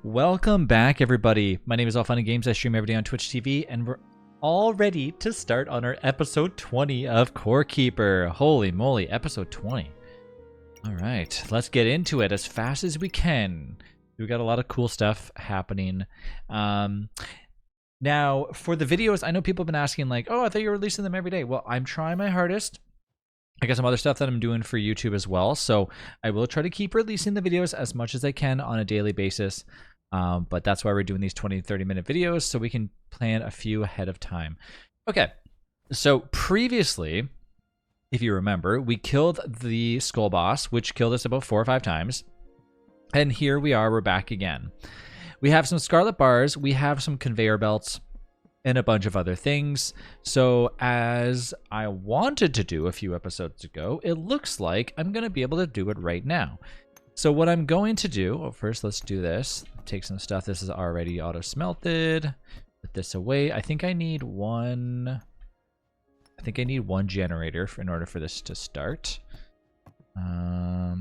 Welcome back, everybody. My name is All Fun and Games. I stream every day on Twitch TV, and we're all ready to start on our episode 20 of Core Keeper. Holy moly, episode 20. All right, let's get into it as fast as we can. We got a lot of cool stuff happening. Now, for the videos, I know people have been asking, like, oh, I thought you were releasing them every day. Well, I'm trying my hardest. I got some other stuff that I'm doing for YouTube as well, so I will try to keep releasing the videos as much as I can on a daily basis. But that's why we're doing these 20 to 30 minute videos, so we can plan a few ahead of time. Okay, so previously, if you remember, we killed the skull boss, which killed us about 4 or 5 times. And here we are, we're back again. We have some scarlet bars, we have some conveyor belts, and a bunch of other things. So as I wanted to do a few episodes ago, it looks like I'm going to be able to do it right now. So what I'm going to do, well, first let's do this. Take some stuff. This is already auto smelted. Put this away. I think I need one generator in order for this to start. Okay,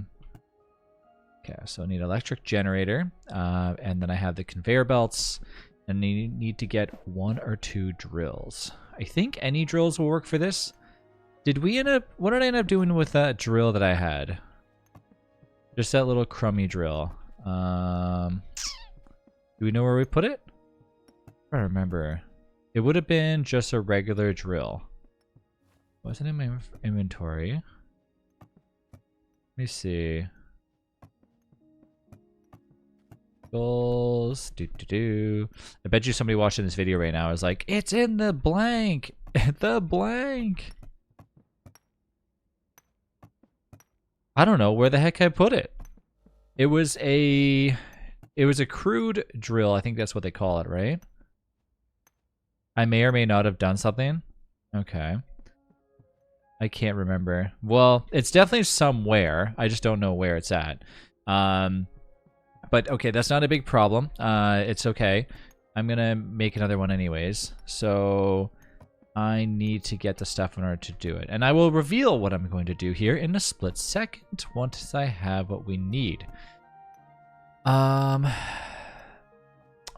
so I need electric generator, and then I have the conveyor belts, and I need to get 1 or 2 drills. I think any drills will work for this. What did I end up doing with that drill that I had? Just that little crummy drill. Do we know where we put it? I don't remember. It would have been just a regular drill. Wasn't in my inventory. Let me see. Goals. I bet you somebody watching this video right now is like, it's in the blank. The blank. I don't know where the heck I put it. It was a crude drill. I think that's what they call it, right? I may or may not have done something. Okay. I can't remember. Well, it's definitely somewhere. I just don't know where it's at. But okay, that's not a big problem. It's okay. I'm gonna make another one anyways. So I need to get the stuff in order to do it. And I will reveal what I'm going to do here in a split second once I have what we need. I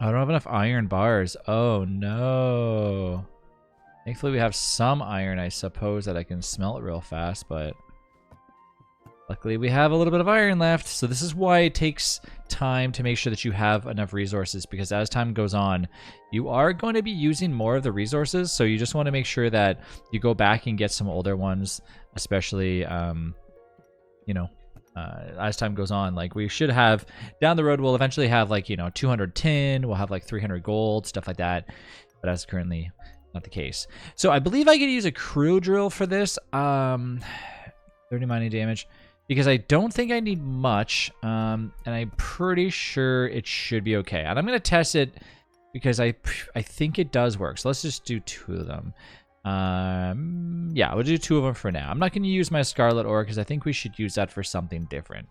don't have enough iron bars. Oh no. Thankfully we have some iron, I suppose, that I can smelt real fast, but luckily we have a little bit of iron left. So this is why it takes time to make sure that you have enough resources, because as time goes on, you are going to be using more of the resources. So you just want to make sure that you go back and get some older ones, especially, as time goes on. Like, we should have, down the road, we'll eventually have, like, 200 tin, we'll have like 300 gold, stuff like that. But that's currently not the case. So I believe I could use a crew drill for this. 30 mining damage. Because I don't think I need much, and I'm pretty sure it should be okay. And I'm going to test it because I think it does work. So let's just do 2 of them. Yeah, we'll do 2 of them for now. I'm not going to use my scarlet ore because I think we should use that for something different.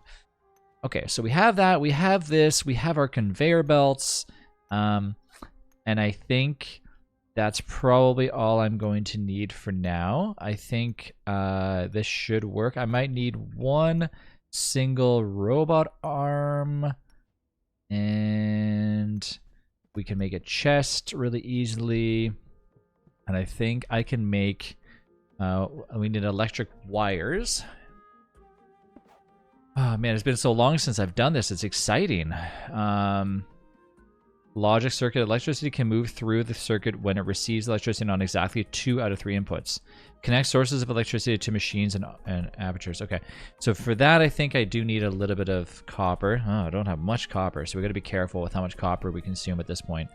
Okay, so we have that. We have this. We have our conveyor belts. And I think that's probably all I'm going to need for now. I think this should work. I might need 1 single robot arm, and we can make a chest really easily. And I think I can make, we need electric wires. Oh man, it's been so long since I've done this. It's exciting. Logic circuit. Electricity can move through the circuit when it receives electricity on exactly 2 out of 3 inputs. Connect sources of electricity to machines and apertures. Okay, so for that, I think I do need a little bit of copper. Oh, I don't have much copper, so we got to be careful with how much copper we consume at this point.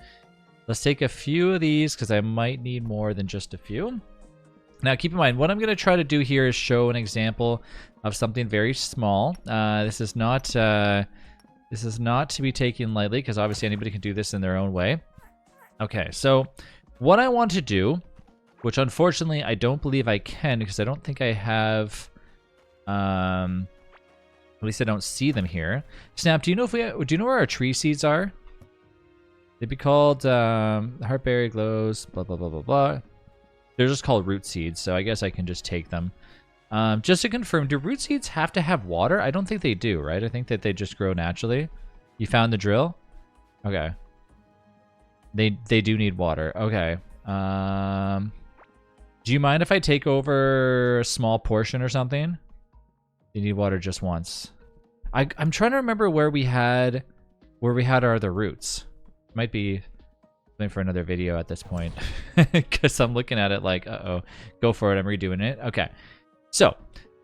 Let's take a few of these because I might need more than just a few. Now, keep in mind, what I'm going to try to do here is show an example of something very small. This is not to be taken lightly, because obviously anybody can do this in their own way. Okay, so what I want to do, which unfortunately I don't believe I can, because I don't think I have, at least I don't see them here. Snap, do you know where our tree seeds are? They'd be called heartberry glows, blah blah blah blah blah. They're just called root seeds, so I guess I can just take them. Just to confirm, do root seeds have to have water? I don't think they do, right? I think that they just grow naturally. You found the drill? Okay. They do need water. Okay. Do you mind if I take over a small portion or something? They need water just once. I'm trying to remember where we had our other roots. Might be something for another video at this point. Because I'm looking at it like, uh-oh. Go for it. I'm redoing it. Okay. So,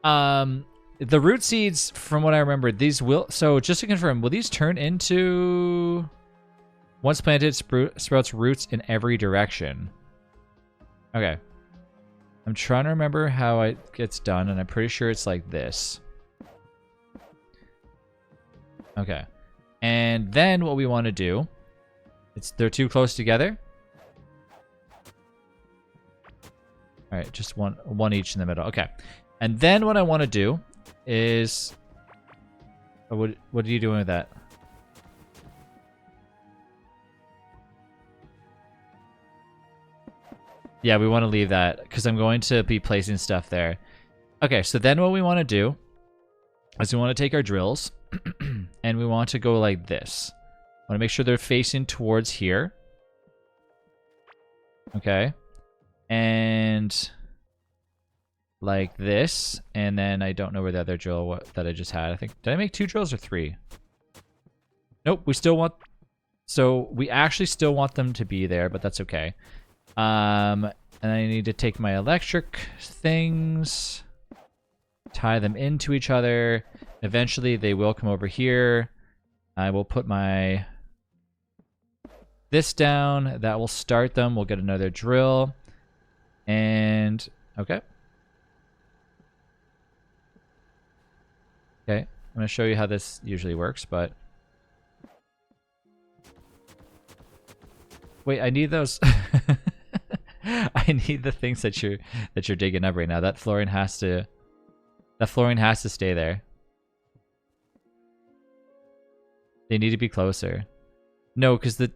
the root seeds, from what I remember, these will... So, just to confirm, will these turn into... Once planted, sprouts roots in every direction. Okay. I'm trying to remember how it gets done, and I'm pretty sure it's like this. Okay. And then what we want to do... They're too close together. All right, just one each in the middle. Okay. And then what I want to do is... what are you doing with that? Yeah, we want to leave that because I'm going to be placing stuff there. Okay, so then what we want to do is we want to take our drills and we want to go like this. I want to make sure they're facing towards here. Okay. And like this. And then I don't know where the other drill that I just had. I think, did I make 2 drills or 3? Nope, we still want... So we actually still want them to be there, but that's okay. And I need to take my electric things, tie them into each other. Eventually they will come over here. I will put my this down. That will start them. We'll get another drill. And okay. Okay, I'm going to show you how this usually works, but wait, I need those. I need the things that you're digging up right now. That flooring has to stay there. They need to be closer. No, because the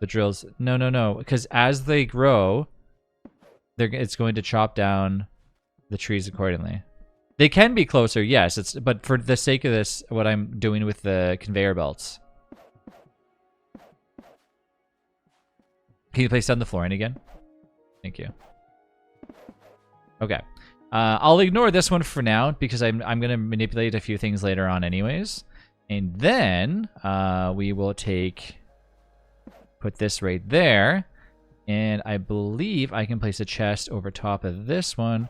drills. No, because as they grow, it's going to chop down the trees accordingly. They can be closer, yes. But for the sake of this, what I'm doing with the conveyor belts. Can you place down the flooring again? Thank you. Okay. I'll ignore this one for now because I'm going to manipulate a few things later on anyways. And then we will put this right there. And I believe I can place a chest over top of this one,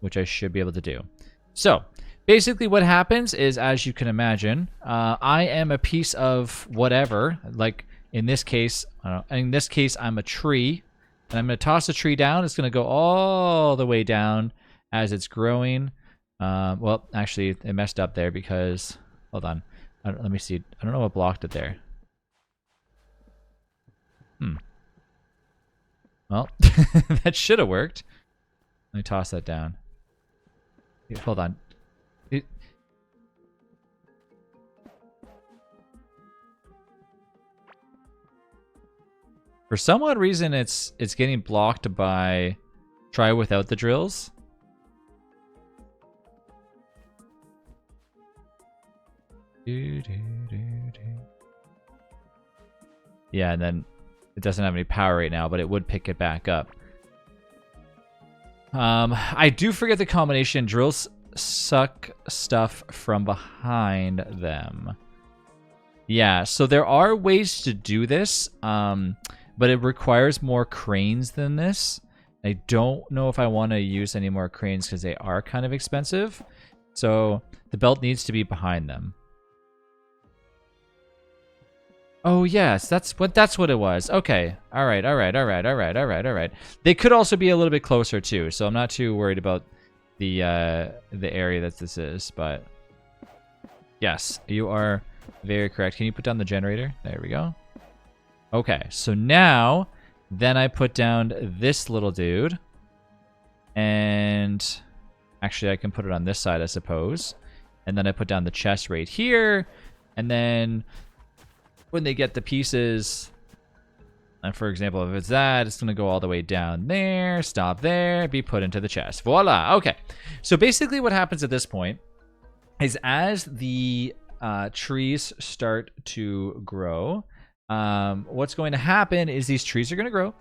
which I should be able to do. So basically what happens is, as you can imagine, I am a piece of whatever, like in this case, I'm a tree, and I'm going to toss a tree down. It's going to go all the way down as it's growing. Well, actually, it messed up there because... Hold on. Let me see. I don't know what blocked it there. Well, that should have worked. Let me toss that down. Hold on. For some odd reason, it's getting blocked by try without the drills. Yeah, and then it doesn't have any power right now, but it would pick it back up. I do forget the combination. Drills suck stuff from behind them. Yeah, so there are ways to do this, but it requires more cranes than this. I don't know if I want to use any more cranes because they are kind of expensive. So the belt needs to be behind them. Oh yes, that's what it was. Okay. All right. They could also be a little bit closer too, so I'm not too worried about the area that this is, but yes, you are very correct. Can you put down the generator? There we go. Okay, so now then I put down this little dude, and actually I can put it on this side, I suppose. And then I put down the chest right here, and then when they get the pieces, and for example, if it's that, it's going to go all the way down there, stop there, be put into the chest. Voila. Okay. So basically what happens at this point is as the trees start to grow, what's going to happen is these trees are going to grow,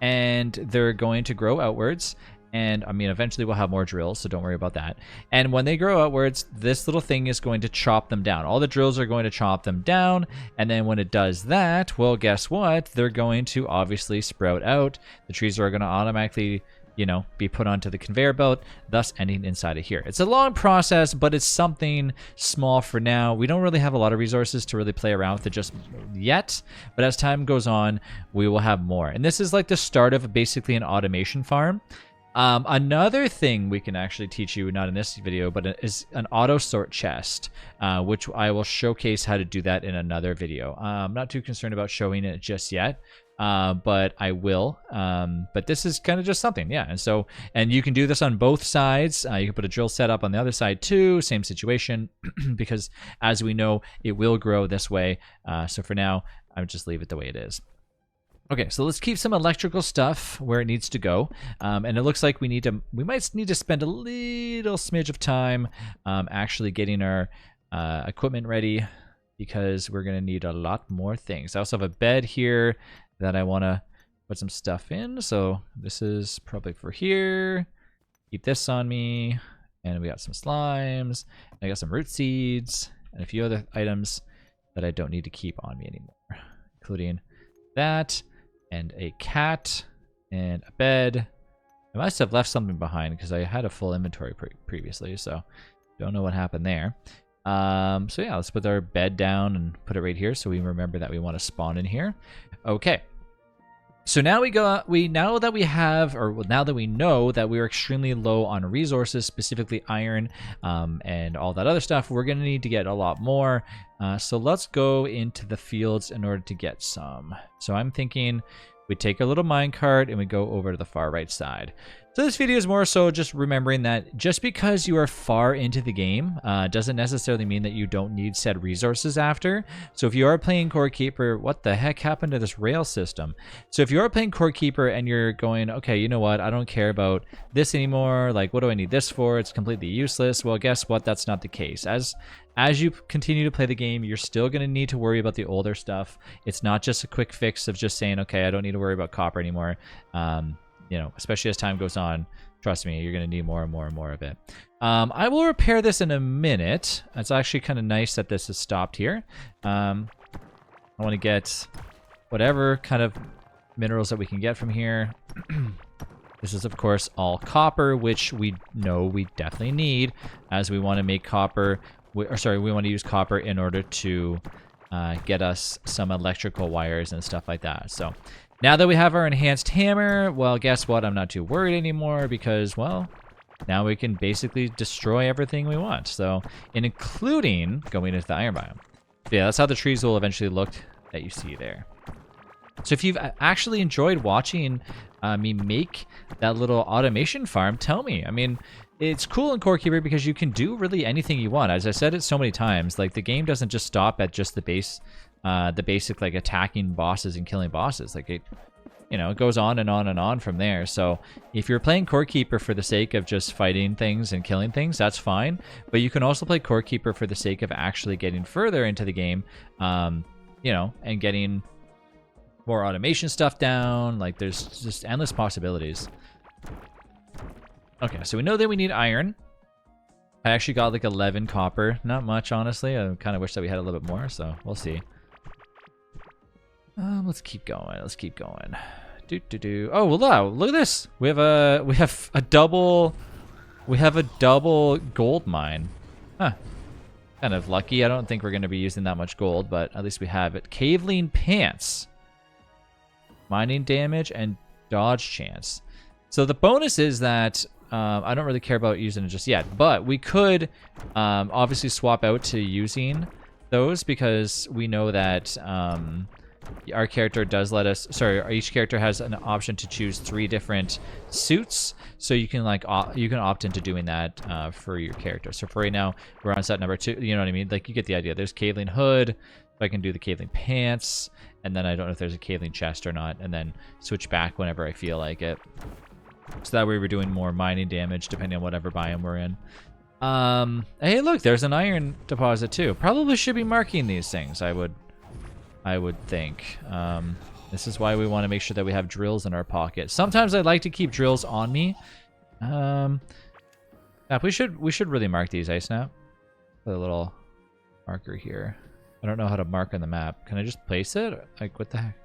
and they're going to grow outwards. And I mean, eventually we'll have more drills, so don't worry about that. And when they grow outwards, this little thing is going to chop them down. All the drills are going to chop them down. And then when it does that, well, guess what? They're going to obviously sprout out. The trees are going to automatically, you know, be put onto the conveyor belt, thus ending inside of here. It's a long process, but it's something small for now. We don't really have a lot of resources to really play around with it just yet, but as time goes on, we will have more. And this is like the start of basically an automation farm. Another thing we can actually teach you, not in this video, but is an auto sort chest, which I will showcase how to do that in another video. I'm not too concerned about showing it just yet, but I will. But this is kind of just something, yeah. And you can do this on both sides. You can put a drill set up on the other side too, same situation, because as we know, it will grow this way. So for now, I would just leave it the way it is. Okay, so let's keep some electrical stuff where it needs to go, and it looks like we might need to spend a little smidge of time actually getting our equipment ready, because we're gonna need a lot more things. I also have a bed here that I want to put some stuff in, so this is probably for here. Keep this on me, and we got some slimes, and I got some root seeds, and a few other items that I don't need to keep on me anymore, including that. And a cat, and a bed. I must have left something behind because I had a full inventory previously, so don't know what happened there. So yeah, let's put our bed down and put it right here so we remember that we want to spawn in here. Okay. So now now that we know that we are extremely low on resources, specifically iron, and all that other stuff, we're going to need to get a lot more. So let's go into the fields in order to get some. So I'm thinking we take a little minecart and we go over to the far right side. So this video is more so just remembering that just because you are far into the game doesn't necessarily mean that you don't need said resources after. So if you are playing Core Keeper, what the heck happened to this rail system? So if you are playing Core Keeper and you're going, okay, you know what, I don't care about this anymore, like what do I need this for? It's completely useless. Well, guess what? That's not the case. As you continue to play the game, you're still going to need to worry about the older stuff. It's not just a quick fix of just saying, okay, I don't need to worry about copper anymore. You know, especially as time goes on, trust me, you're going to need more and more and more of it. I will repair this in a minute. It's actually kind of nice that this is stopped here. I want to get whatever kind of minerals that we can get from here. This is, of course, all copper, which we know we definitely need, as we want to make copper. We want to use copper in order to get us some electrical wires and stuff like that. So now that we have our enhanced hammer, well, guess what? I'm not too worried anymore because, well, now we can basically destroy everything we want. So, including going into the iron biome. So yeah, that's how the trees will eventually look that you see there. So if you've actually enjoyed watching me make that little automation farm, tell me. I mean, it's cool in Core Keeper because you can do really anything you want. As I said it so many times, like the game doesn't just stop at just the basic like attacking bosses and killing bosses. Like it, you know, it goes on and on and on from there. So if you're playing Core Keeper for the sake of just fighting things and killing things, that's fine. But you can also play Core Keeper for the sake of actually getting further into the game, you know, and getting more automation stuff down. Like there's just endless possibilities. Okay, so we know that we need iron. I actually got like 11 copper. Not much, honestly. I kind of wish that we had a little bit more, so we'll see. Let's keep going. Let's keep going. Oh, well, wow, look at this. We have a double gold mine. Huh. Kind of lucky. I don't think we're going to be using that much gold, but at least we have it. Caveling pants. Mining damage and dodge chance. So the bonus is that I don't really care about using it just yet, but we could obviously swap out to using those because we know that our character does let us, each character has an option to choose 3 different suits, so you can opt into doing that for your character. So for right now, we're on set number 2, you know what I mean? Like you get the idea. There's Caveling hood, so I can do the Caveling pants, and then I don't know if there's a Caveling chest or not, and then switch back whenever I feel like it. So that way we're doing more mining damage depending on whatever biome we're in. Hey, look, there's an iron deposit too. Probably should be marking these things, I would think. This is why we want to make sure that we have drills in our pocket. Sometimes I like to keep drills on me. Yeah, we should really mark these, ice snap. Put a little marker here. I don't know how to mark on the map. Can I just place it? Like, what the heck?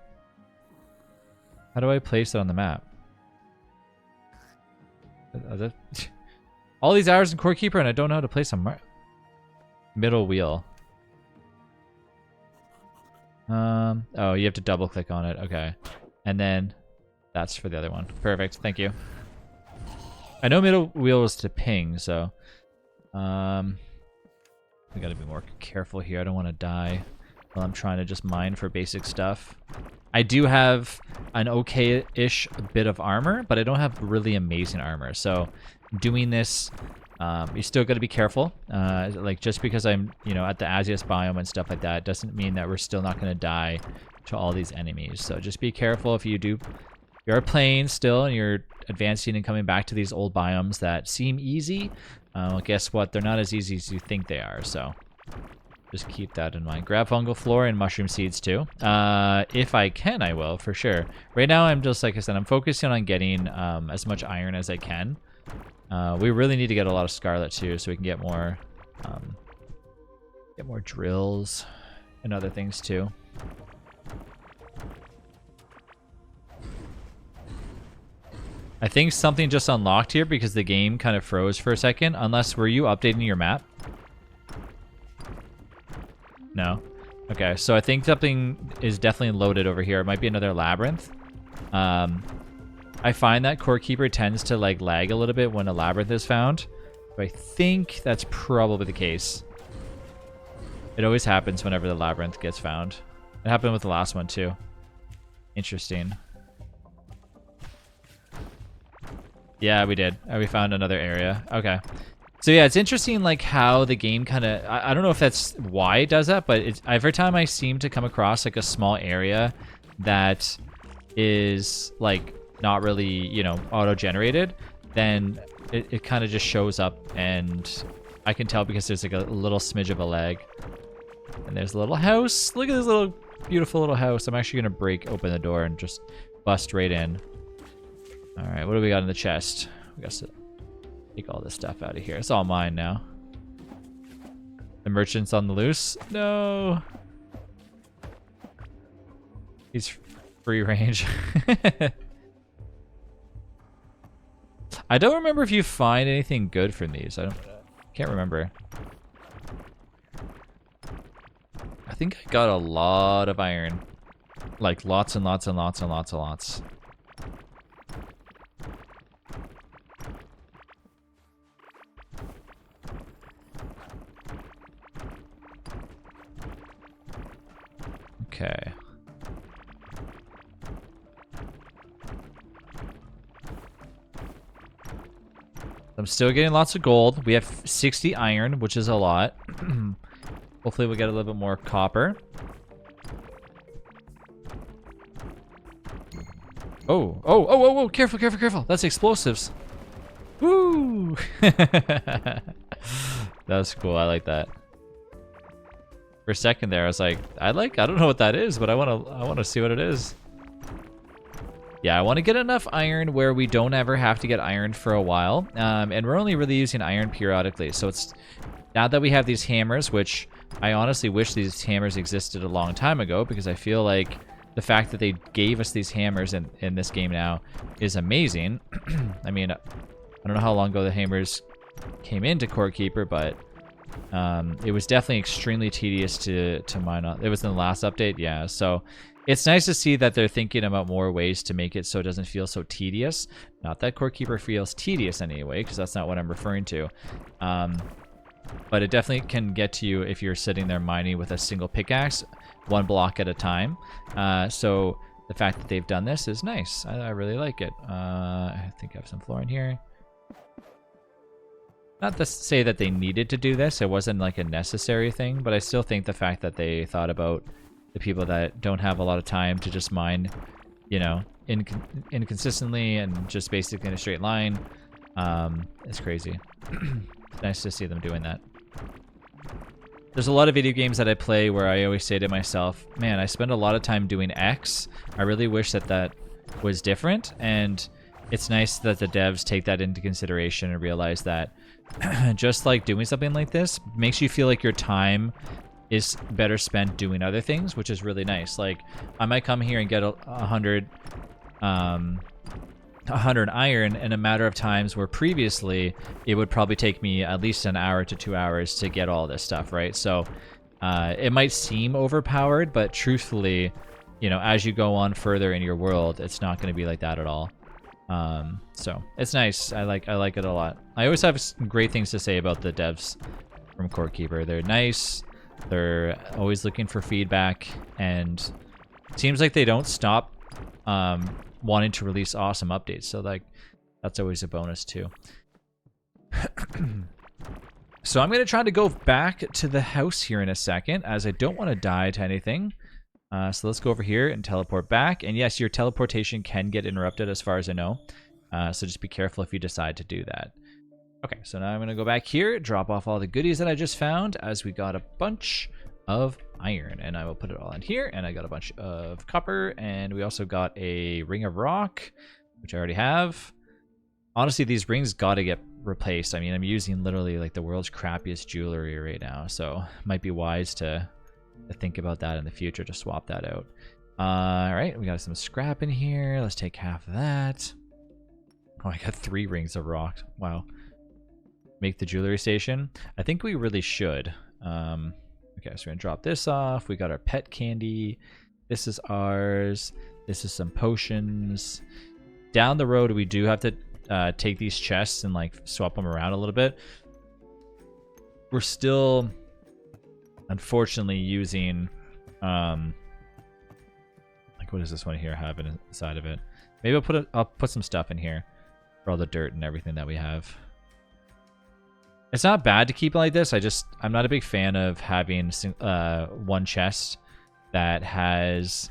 How do I place it on the map? All these hours in Core Keeper and I don't know how to place a middle wheel. Oh, you have to double click on it. Okay. And then that's for the other one. Perfect. Thank you. I know middle wheel was to ping, so we gotta be more careful here. I don't want to die while I'm trying to just mine for basic stuff. I do have an okay-ish bit of armor, but I don't have really amazing armor. So doing this, you still got to be careful. Like, just because I'm, you know, at the Azius biome and stuff like that doesn't mean that we're still not going to die to all these enemies. So just be careful if you are playing still and you're advancing and coming back to these old biomes that seem easy. Well, guess what? They're not as easy as you think they are. So just keep that in mind. Grab fungal flora and mushroom seeds too. If I can, I will, for sure. Right now, I'm just, like I said, I'm focusing on getting as much iron as I can. We really need to get a lot of scarlet too, so we can get more drills and other things too. I think something just unlocked here because the game kind of froze for a second. Unless, were you updating your map? No? Okay, so I think something is definitely loaded over here. It might be another labyrinth. I find that Core Keeper tends to like lag a little bit when a labyrinth is found. But I think that's probably the case. It always happens whenever the labyrinth gets found. It happened with the last one too. Interesting. Yeah, we did. We found another area. Okay. So yeah, it's interesting like how the game kind of, I don't know if that's why it does that, but it's, every time I seem to come across like a small area that is like not really, you know, auto-generated, then it kind of just shows up and I can tell because there's like a little smidge of a lag. And there's a little house. Look at this little beautiful little house. I'm actually going to break open the door and just bust right in. All right, what do we got in the chest? We got to take all this stuff out of here. It's all mine now. The merchant's on the loose. No. He's free range. I don't remember if you find anything good from these. Can't remember. I think I got a lot of iron. Like lots and lots and lots and lots and lots. Okay. I'm still getting lots of gold. We have 60 iron, which is a lot. Hopefully we'll get a little bit more copper. Oh, careful, careful, careful. That's explosives. Woo! That's cool. I like that. For a second there, I was like, I don't know what that is, but I want to see what it is. Yeah, I want to get enough iron where we don't ever have to get iron for a while. And we're only really using iron periodically. So it's now that we have these hammers, which I honestly wish these hammers existed a long time ago, because I feel like the fact that they gave us these hammers in this game now is amazing. I mean, I don't know how long ago the hammers came into Core Keeper, but it was definitely extremely tedious to mine on. It was in the last update, yeah. So it's nice to see that they're thinking about more ways to make it so it doesn't feel so tedious. Not that Core Keeper feels tedious anyway, because that's not what I'm referring to. But it definitely can get to you if you're sitting there mining with a single pickaxe, one block at a time. So the fact that they've done this is nice. I really like it. I think I have some flooring here. Not to say that they needed to do this. It wasn't like a necessary thing, but I still think the fact that they thought about the people that don't have a lot of time to just mine, you know, inconsistently and just basically in a straight line, is crazy. It's nice to see them doing that. There's a lot of video games that I play where I always say to myself, man, I spend a lot of time doing X. I really wish that that was different. And it's nice that the devs take that into consideration and realize that just like doing something like this makes you feel like your time is better spent doing other things, which is really nice. Like, I might come here and get 100 iron in a matter of times where previously it would probably take me at least an hour to 2 hours to get all this stuff, right? So it might seem overpowered, but truthfully, you know, as you go on further in your world, it's not going to be like that at all. So it's nice. I like it a lot. I always have some great things to say about the devs from Core Keeper. They're nice. They're always looking for feedback, and it seems like they don't stop wanting to release awesome updates. So like, that's always a bonus too. So I'm gonna try to go back to the house here in a second, as I don't want to die to anything. So let's go over here and teleport back. And yes, your teleportation can get interrupted as far as I know. So just be careful if you decide to do that. Okay, so now I'm going to go back here, drop off all the goodies that I just found, as we got a bunch of iron. And I will put it all in here. And I got a bunch of copper. And we also got a ring of rock, which I already have. Honestly, these rings got to get replaced. I mean, I'm using literally like the world's crappiest jewelry right now. So it might be wise to think about that in the future, to swap that out. All right, we got some scrap in here. Let's take half of that. Oh, I got 3 rings of rock. Wow. Make the jewelry station. I think we really should. Okay, so we're gonna drop this off. We got our pet candy. This is ours. This is some potions. Down the road, we do have to take these chests and like swap them around a little bit. We're still, unfortunately, using like, what does this one here have inside of it? Maybe I'll put some stuff in here for all the dirt and everything that we have. It's not bad to keep it like this. I'm not a big fan of having one chest that has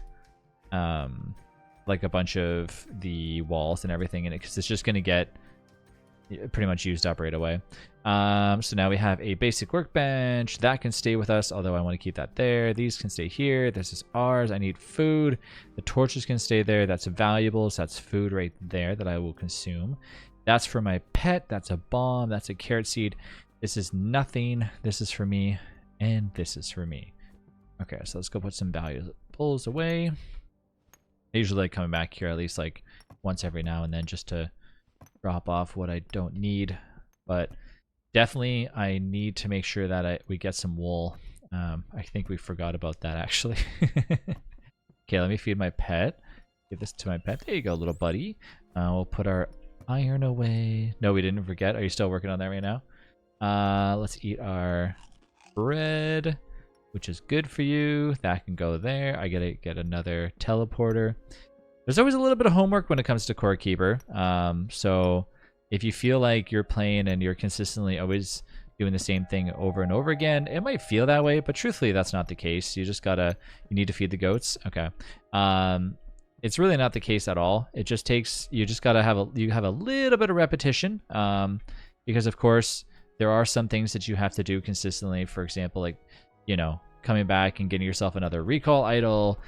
like a bunch of the walls and everything in it, because it's just going to get pretty much used up right away. So now we have a basic workbench that can stay with us, although I want to keep that there. These can stay here. This is ours. I need food. The torches can stay there. That's valuables. That's food right there that I will consume. That's for my pet. That's a bomb. That's a carrot seed. This is nothing. This is for me, and this is for me. Okay, so let's go put some valuables away. I usually like coming back here at least like once every now and then just to drop off what I don't need, but definitely I need to make sure that we get some wool. I think we forgot about that actually. Okay, let me feed my pet. Give this to my pet. There you go, little buddy. We'll put our iron away. No, we didn't forget. Are you still working on that right now? Let's eat our bread, which is good for you. That can go there. I gotta get another teleporter. There's always a little bit of homework when it comes to Core Keeper. So if you feel like you're playing and you're consistently always doing the same thing over and over again, it might feel that way, but truthfully, that's not the case. You need to feed the goats. Okay. It's really not the case at all. It just takes, you have a little bit of repetition, because of course there are some things that you have to do consistently. For example, like, you know, coming back and getting yourself another recall idol,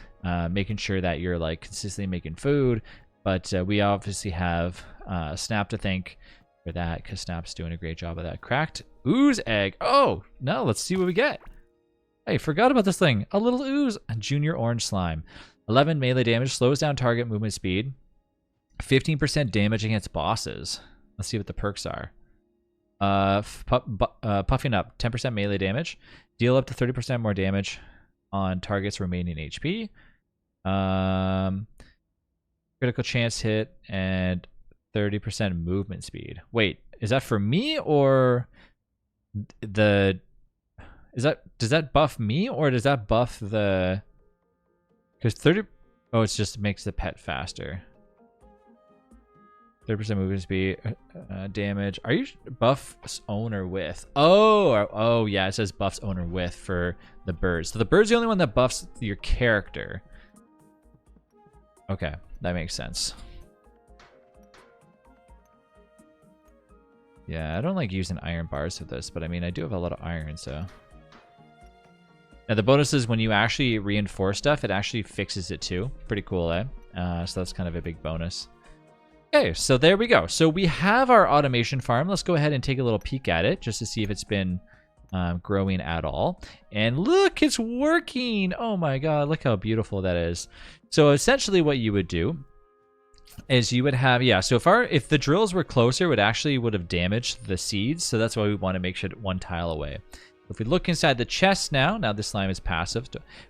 making sure that you're like consistently making food. But we obviously have Snap to thank for that, because Snap's doing a great job of that. Cracked ooze egg. Oh, no, let's see what we get. Hey, forgot about this thing. A little ooze. A junior orange slime. 11 melee damage, slows down target movement speed. 15% damage against bosses. Let's see what the perks are. Puffing up, 10% melee damage. Deal up to 30% more damage on target's remaining HP. Critical chance hit and 30% movement speed. Wait, is that for me or does that buff me or does that buff the? Because it just makes the pet faster. 30% movement speed, damage. Are you buffs owner with? Oh, yeah, it says buffs owner with for the birds. So the bird's the only one that buffs your character. Okay, that makes sense. Yeah, I don't like using iron bars with this, but I mean, I do have a lot of iron, so. Now, the bonus is when you actually reinforce stuff, it actually fixes it too. Pretty cool, eh? So that's kind of a big bonus. Okay, so there we go. So we have our automation farm. Let's go ahead and take a little peek at it just to see if it's been growing at all. And look, it's working. Oh my god, look how beautiful that is. So essentially what you would do is you would have, yeah, so if the drills were closer, it would have damaged the seeds. So that's why we want to make sure one tile away. If we look inside the chest now the slime is passive.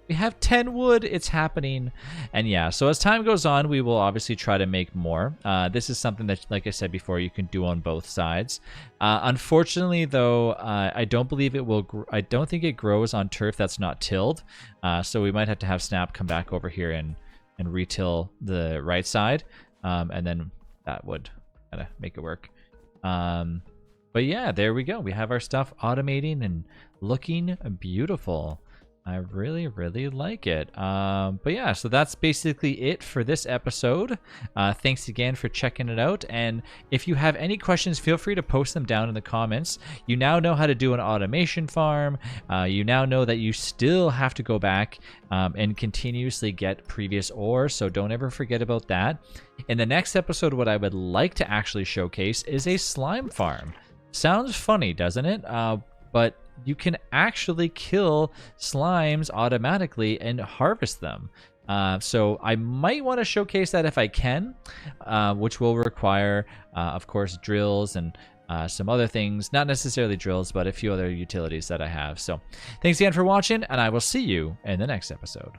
We have 10 wood. It's happening. And yeah, so as time goes on, we will obviously try to make more. This is something that, like I said before, you can do on both sides. Unfortunately, though, I don't believe it will. I don't think it grows on turf that's not tilled. So we might have to have Snap come back over here and retill the right side. And then that would kind of make it work. But yeah, there we go. We have our stuff automating and looking beautiful. I really, really like it. But yeah, so that's basically it for this episode. Thanks again for checking it out. And if you have any questions, feel free to post them down in the comments. You now know how to do an automation farm. You now know that you still have to go back and continuously get previous ore. So don't ever forget about that. In the next episode, what I would like to actually showcase is a slime farm. Sounds funny, doesn't it? But you can actually kill slimes automatically and harvest them. So I might want to showcase that if I can, which will require, of course, drills and some other things. Not necessarily drills, but a few other utilities that I have. So thanks again for watching, and I will see you in the next episode.